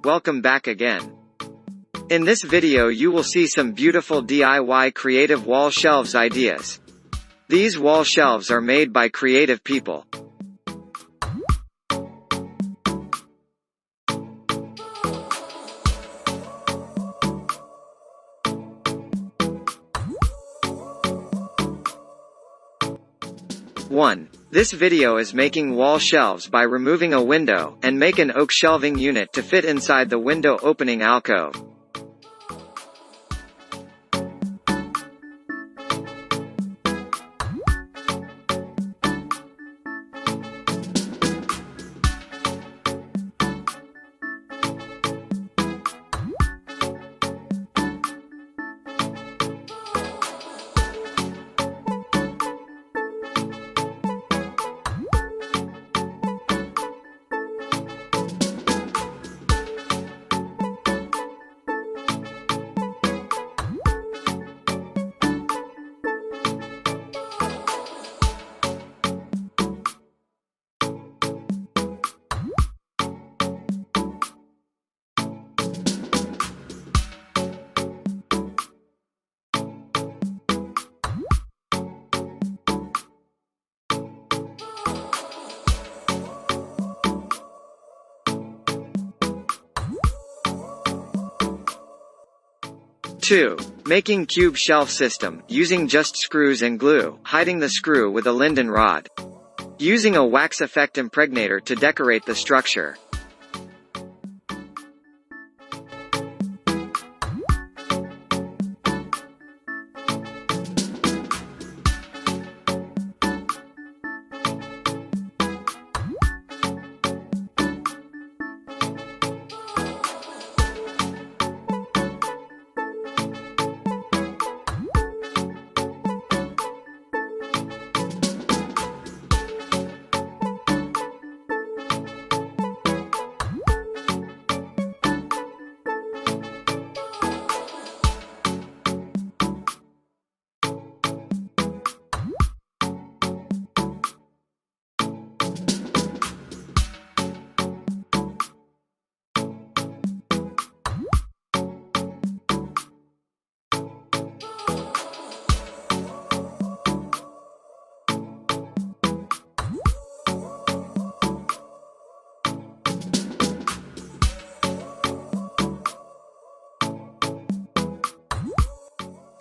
welcome back again. In this video you will see some beautiful DIY creative wall shelves ideas. These wall shelves are made by creative people. One. This video is making wall shelves by removing a window, and make an oak shelving unit to fit inside the window opening alcove. Two. Making cube shelf system, using just screws and glue, hiding the screw with a linden rod. Using a wax effect impregnator to decorate the structure.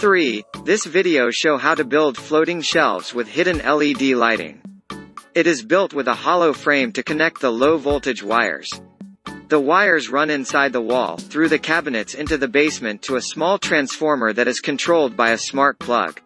Three. This video show how to build floating shelves with hidden LED lighting. It is built with a hollow frame to connect the low voltage wires. The wires run inside the wall, through the cabinets into the basement to a small transformer that is controlled by a smart plug.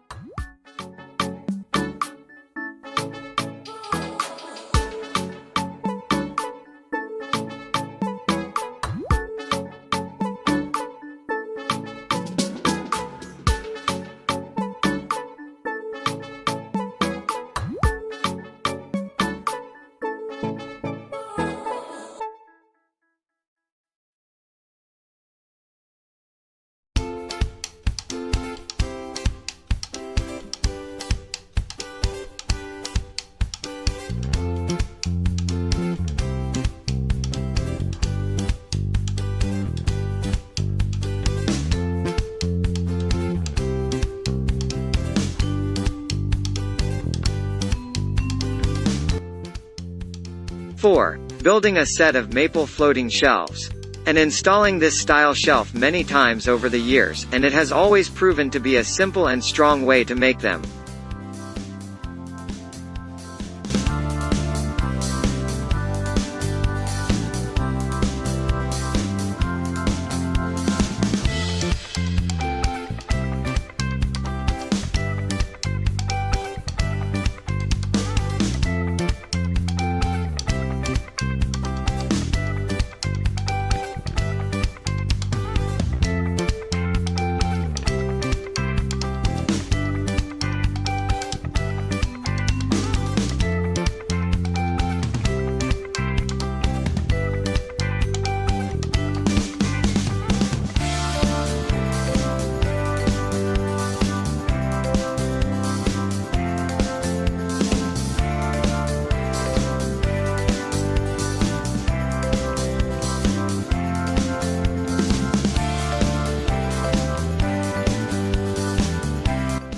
Four. Building a set of maple floating shelves. And installing this style shelf many times over the years, and it has always proven to be a simple and strong way to make them.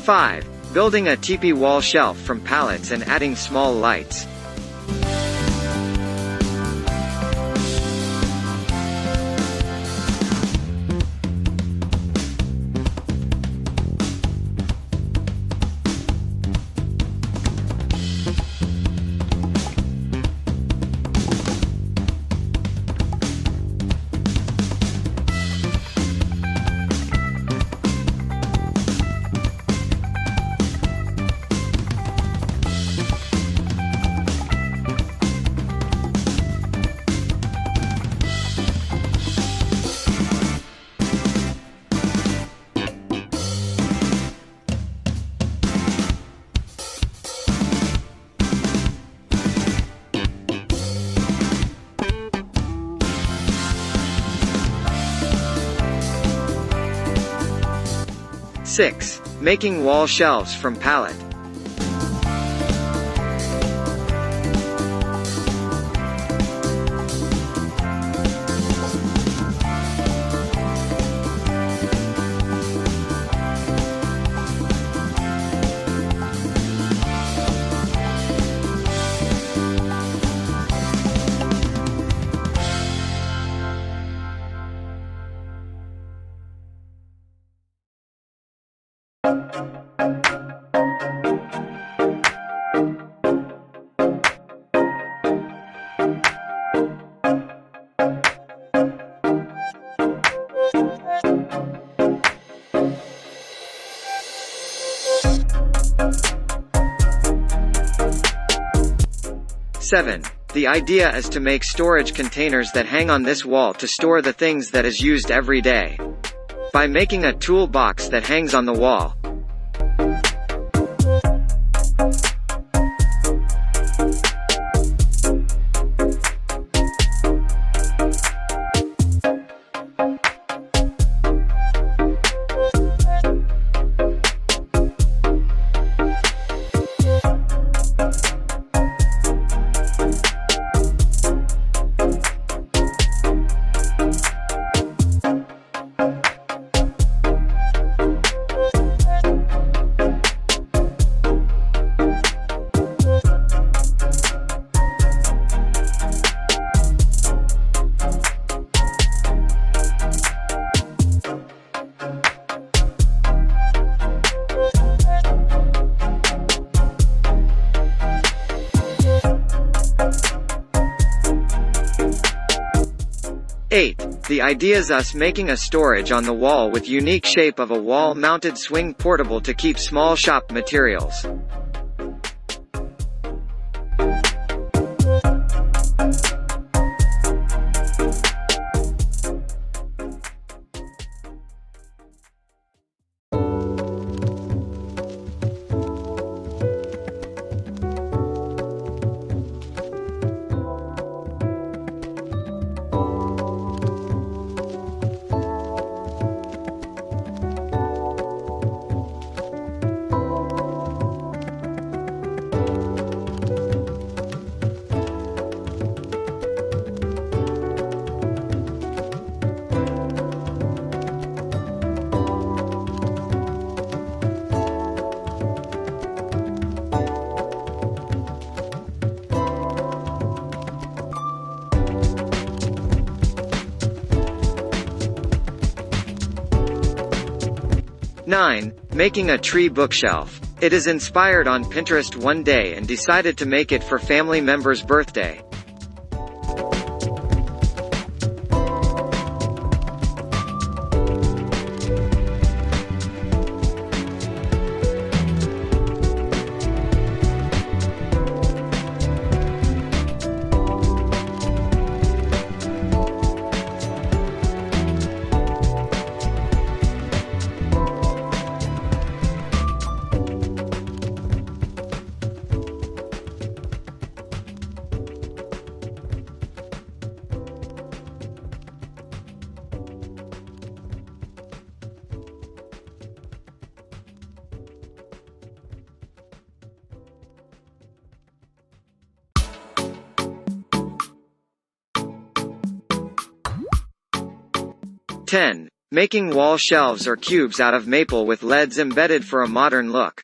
5. Building a teepee wall shelf from pallets and adding small lights. 6. Making wall shelves from pallet. 7. The idea is to make storage containers that hang on this wall to store the things that is used every day. By making a toolbox that hangs on the wall. The idea is us making a storage on the wall with unique shape of a wall-mounted swing portable to keep small shop materials. Nine. Making a tree bookshelf. It is inspired on Pinterest one day and decided to make it for family member's birthday. Ten. making wall shelves or cubes out of maple with LEDs embedded for a modern look.